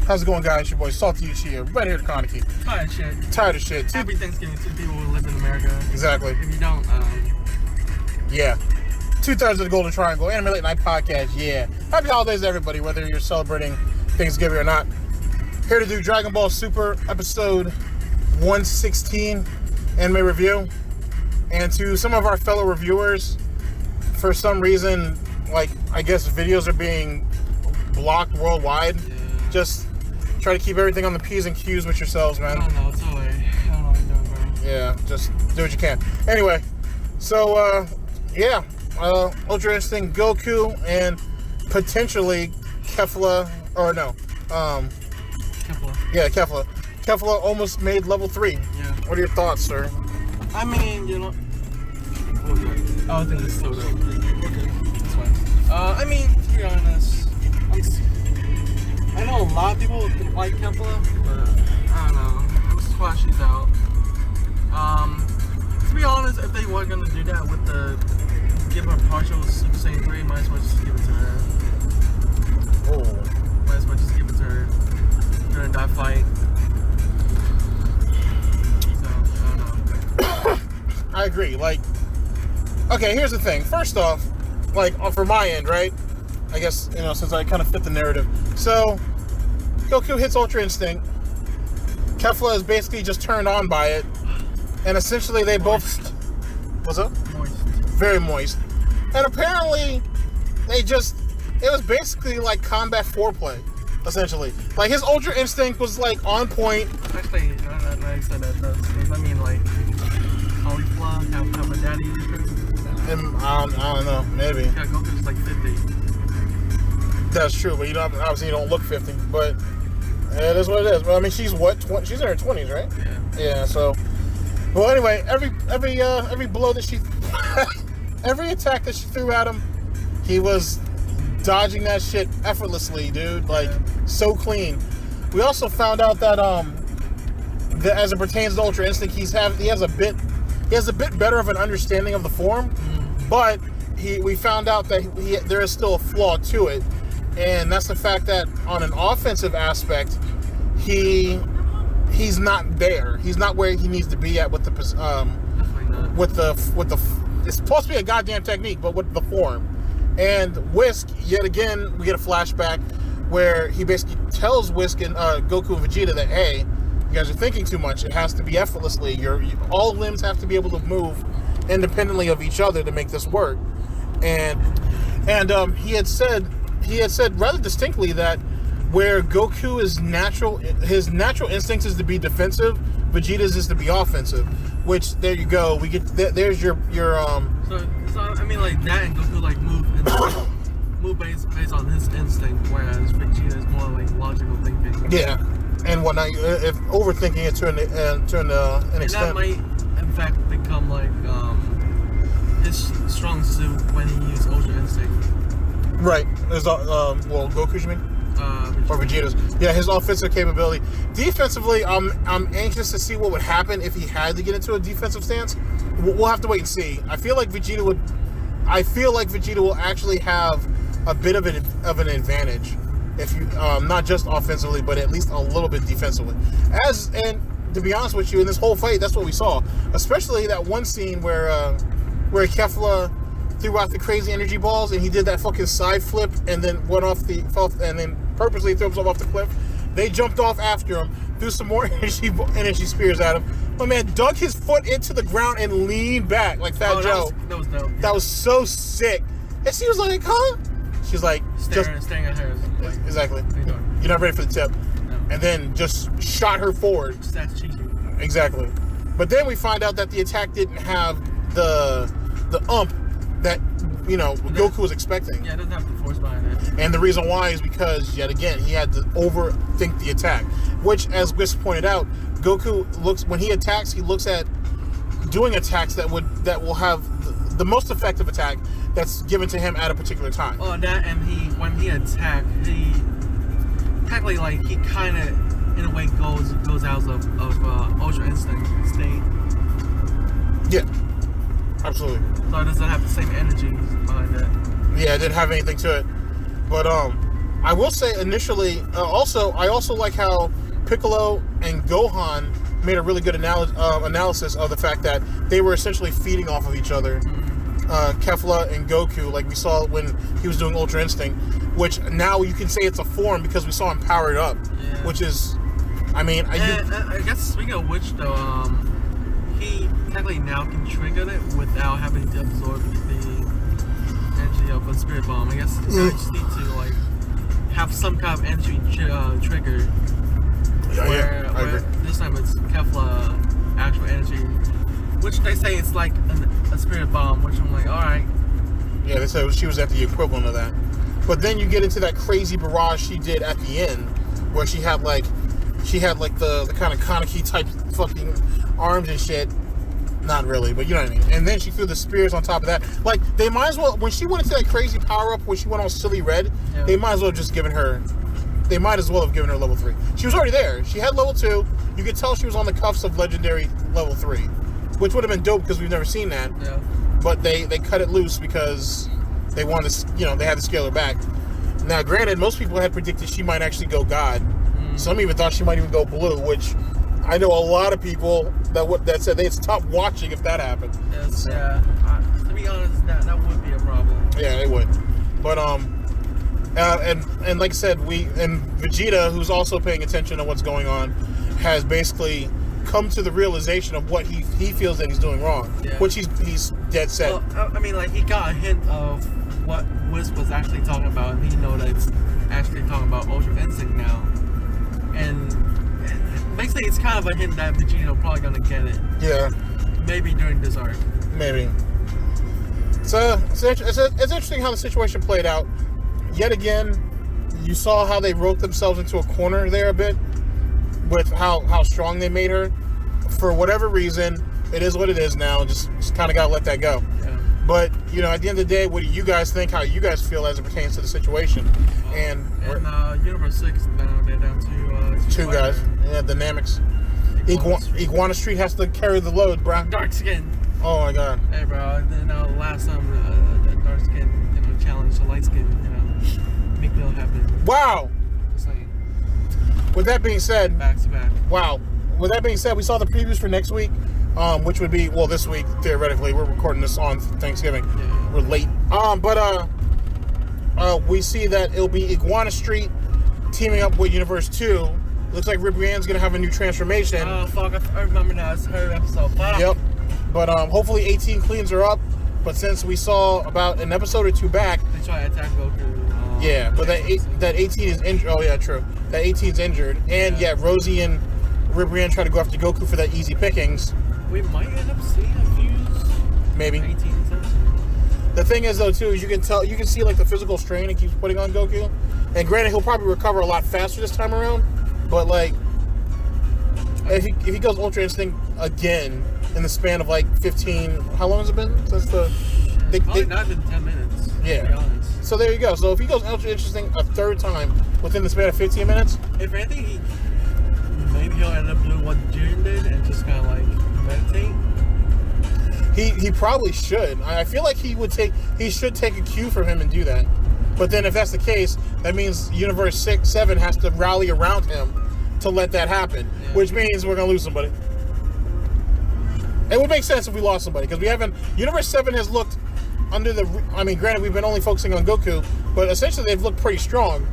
How's it going, guys? Your boy Salty Uchi here. Right here to Kaneki. Tired of shit. Happy Thanksgiving to people who live in America. Exactly. If you don't, yeah. 2/3 of the Golden Triangle, Anime Late Night Podcast, yeah. Happy holidays to everybody, whether you're celebrating Thanksgiving or not. Here to do Dragon Ball Super episode 116 anime review. And to some of our fellow reviewers, for some reason, like, I guess videos are being blocked worldwide. yeah. Just try to keep everything on the P's and Q's with yourselves, man. I don't know, it's alright. I don't know what you're doing, bro. Yeah, just do what you can. Anyway, so, yeah. Ultra Instinct Goku and potentially Kefla, or no, Kefla. Yeah, Kefla. Kefla almost made level 3. Yeah. What are your thoughts, sir? I mean, you know. I think it's so dope. That's fine. I mean, to be honest, I know a lot of people like Kefla, but I don't know. I'm just glad she's out. To be honest, if they were gonna do that with the give her partial Super Saiyan 3, might as well just give it to her. Oh. Might as well just give it to her during that fight. So, I don't know. I agree. Like, okay, here's the thing. First off, like, for my end, right? I guess, you know, since I kind of fit the narrative. So, Goku hits Ultra Instinct. Kefla is basically just turned on by it. And essentially they both... What's up? Moist. Very moist. And apparently, it was basically like combat foreplay, essentially. Like, his Ultra Instinct was, like, on point. Actually, I said that. Does I mean, like, cauliflower have a daddy difference? And, I don't know, maybe. Yeah, Goku's like 50. That's true, but obviously you don't look 50, but it is what it is. But I mean, she's what? She's in her 20s, right? Yeah. Yeah, so... Well, anyway, every blow that she... every attack that she threw at him, he was dodging that shit effortlessly, dude. Like, so clean. We also found out that that as it pertains to Ultra Instinct, he has a bit better of an understanding of the form, but we found out that there is still a flaw to it, and that's the fact that on an offensive aspect, he's not there. He's not where he needs to be at with the it's supposed to be a goddamn technique, but with the form. And Whisk, yet again, we get a flashback where he basically tells Whisk and Goku and Vegeta that, hey, you guys are thinking too much. It has to be effortlessly. All limbs have to be able to move independently of each other to make this work. And he had said rather distinctly that where Goku his natural instinct is to be defensive, Vegeta's is to be offensive. Which, there you go. We get there's your So I mean, like, that and Goku like move based on his instinct, whereas Vegeta is more like logical thinking. Yeah, and whatnot. If overthinking it to an extent, that might in fact become like his strong suit when he uses Ultra Instinct. Right. There's Goku's, you mean? Or Vegeta's. Yeah, his offensive capability. Defensively, I'm anxious to see what would happen if he had to get into a defensive stance. We'll have to wait and see. I feel like Vegeta will actually have a bit of an advantage if you not just offensively, but at least a little bit defensively. And to be honest with you, in this whole fight, that's what we saw. Especially that one scene where Kefla threw out the crazy energy balls and he did that fucking side flip and then and then purposely threw himself off the cliff. They jumped off after him, threw some more energy spears at him. My man dug his foot into the ground and leaned back like Fat Joe. That was dope. That was so sick. And she was like, huh? She's like, staring at her. Like, exactly. You're not ready for the tip. No. And then just shot her forward. That's cheating. Exactly. But then we find out that the attack didn't have the ump that, you know, Goku was expecting. Yeah, it doesn't have the force behind it. And the reason why is because, yet again, he had to overthink the attack. Which, as Whisk pointed out, Goku when he attacks, he looks at doing attacks that will have the most effective attack that's given to him at a particular time. Oh, that, and when he attacked, he technically, like, he kind of, in a way, goes out of Ultra Instinct state. Yeah. Absolutely. So it doesn't have the same energy behind it. Yeah, it didn't have anything to it. But I will say initially, I also like how Piccolo and Gohan made a really good analysis of the fact that they were essentially feeding off of each other. Kefla and Goku, like we saw when he was doing Ultra Instinct, which now you can say it's a form because we saw him powered up, which is, I mean... I guess speaking of which, though, he technically now can trigger it without having to absorb the energy of a Spirit Bomb. I guess you just need to, like, have some kind of energy trigger. Where this time it's Kefla actual energy, which they say it's like a Spirit Bomb, which I'm like, alright. Yeah, they said she was at the equivalent of that. But then you get into that crazy barrage she did at the end, where she had like the kind of Kaneki type fucking arms and shit. Not really, but you know what I mean. And then she threw the spears on top of that. Like, they might as well, when she went into that crazy power up, when she went all silly red, they might as well have just given her. They might as well have given her level 3. She was already there. She had level 2. You could tell she was on the cuffs of legendary level 3, which would have been dope because we've never seen that. Yeah. But they cut it loose because they wanted to, they had to scale her back. Now, granted, most people had predicted she might actually go God. Some even thought she might even go blue, which I know a lot of people that said they'd stop watching if that happened. Yes, yeah. To be honest, that would be a problem. Yeah, it would. But and like I said, Vegeta, who's also paying attention to what's going on, has basically come to the realization of what he feels that he's doing wrong, which he's dead set. Well, I mean, like, he got a hint of what Wisp was actually talking about, and he know that it's actually talking about Ultra Instinct now. And basically, it's kind of a hint that Vegeta probably gonna get it. Yeah. Maybe during this arc. Maybe. So it's interesting how the situation played out. Yet again, you saw how they wrote themselves into a corner there a bit with how strong they made her. For whatever reason, it is what it is now. Just kind of got to let that go. Yeah. But, at the end of the day, what do you guys think? How you guys feel as it pertains to the situation? And Universe 6, now they're down to 2 guys. Yeah, Dynamics. Iguana Street has to carry the load, bro. Dark Skin. Oh, my God. Hey, bro. Last time the Dark Skin, challenged the Light Skin, Big deal happened. Wow. With that being said, back to back. Wow. With that being said, we saw the previews for next week, which would be this week theoretically. We're recording this on Thanksgiving. Yeah. We're late. But we see that it'll be Iguana Street teaming up with Universe 2. Looks like Ribrianne's gonna have a new transformation. Oh fuck! I remember now. It's her episode 5. Yep. But hopefully 18 cleans her up. But since we saw about an episode or 2 back, they try to attack Goku. Yeah, but that 18 is injured. Oh yeah, true. That 18 is injured, and Rosie and Ribrianne try to go after Goku for that easy pickings. We might end up seeing a fuse. Maybe. 18 cents. The thing is, though, too, is you can see like the physical strain it keeps putting on Goku. And granted, he'll probably recover a lot faster this time around. But like, if he goes Ultra Instinct again in the span of like 15, how long has it been since probably not even 10 minutes. Yeah. To be honest. So there you go. So if he goes Ultra Instinct a 3rd time within the span of 15 minutes, if anything, maybe he'll end up doing what Jiren did and just kind of like meditate. He probably should. I feel like he should take a cue from him and do that. But then if that's the case, that means Universe 7 has to rally around him to let that happen, which means we're going to lose somebody. It would make sense if we lost somebody, because Universe 7 has looked granted, we've been only focusing on Goku, but essentially they've looked pretty strong,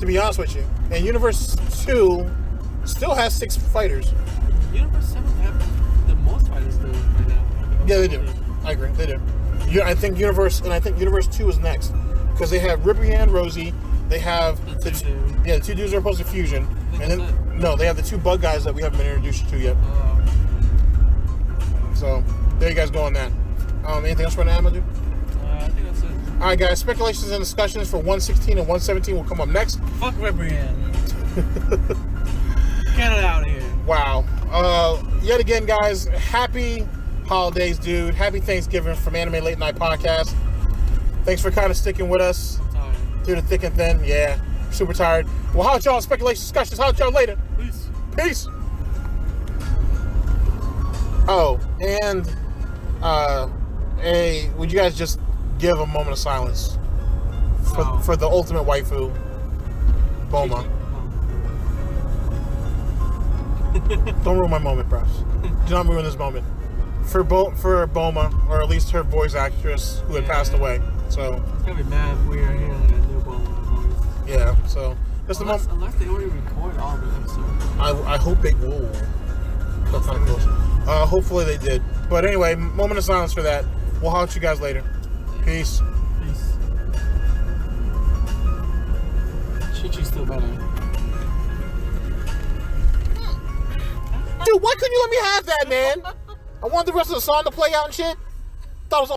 to be honest with you. And Universe 2 still has 6 fighters. Universe 7 have the most fighters though right now. Yeah, they do. I agree, they do. I think Universe 2 is next, because they have Ribrianne, Rosie, they have the 2 dudes are opposed to Fusion, and then they have the 2 bug guys that we haven't been introduced to yet. So there you guys go on that. Anything else for an anime, dude? I think that's it. Alright guys, speculations and discussions for 116 and 117 will come up next. Fuck Ribrianne. Get it out of here. Wow. Yet again, guys, happy holidays, dude. Happy Thanksgiving from Anime Late Night Podcast. Thanks for kind of sticking with us through the thick and thin. Yeah, super tired. Well, how about y'all speculations, discussions? How about y'all later? Peace. Oh, and would you guys just give a moment of silence for the ultimate waifu, Bulma. Don't ruin my moment, bros. Do not ruin this moment. For Bulma, or at least her voice actress who had passed away. So it's gonna be mad weird hearing a new Bulma voice. Yeah, so that's the moment. Unless they already record all the episodes. I hope they will. That's kind of close. Hopefully they did. But anyway, moment of silence for that. We'll holler at you guys later. Peace. Peace. Chi-Chi's still better. Dude, why couldn't you let me have that, man? I wanted the rest of the song to play out and shit. Thought it was